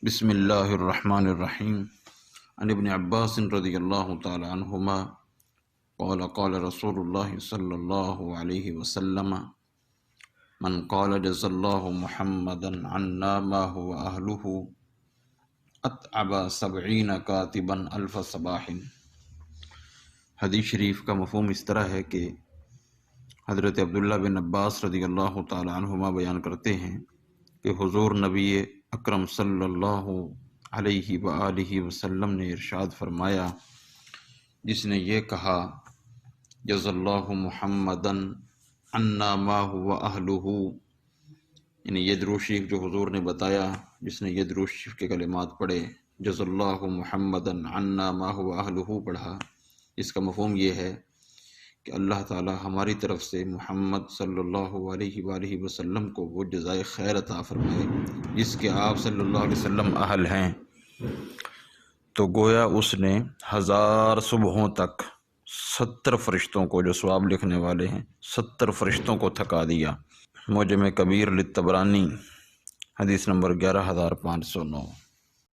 بسم اللہ الرحمن الرحیم عن ابن عباس رضی اللہ تعالی عنہما قال قال رسول اللہ صلی اللہ علیہ وسلم من قال جزا اللہ محمدا عنا ما هو اہلہ اتعب 70 کاتبا الف صباح۔ حدیث شریف کا مفہوم اس طرح ہے کہ حضرت عبداللہ بن عباس رضی اللہ تعالی عنہما بیان کرتے ہیں کہ حضور نبی اکرم صلی اللہ علیہ وآلہ وسلم نے ارشاد فرمایا، جس نے یہ کہا جز اللہ محمدا عنا ما هو اہلہ، یعنی یہ درود شریف جو حضور نے بتایا، جس نے یہ درود شریف کے کلمات پڑھے، جز اللہ محمدا عنا ما هو اہلہ پڑھا، اس کا مفہوم یہ ہے کہ اللہ تعالی ہماری طرف سے محمد صلی اللہ علیہ وآلہ وسلم کو وہ جزائے خیر عطا فرمائے جس کے آپ صلی اللہ علیہ وسلم اہل ہیں۔ تو گویا اس نے 1000 صبحوں تک 70 فرشتوں کو، جو ثواب لکھنے والے ہیں، 70 فرشتوں کو تھکا دیا۔ معجم کبیر للطبرانی حدیث نمبر 11509۔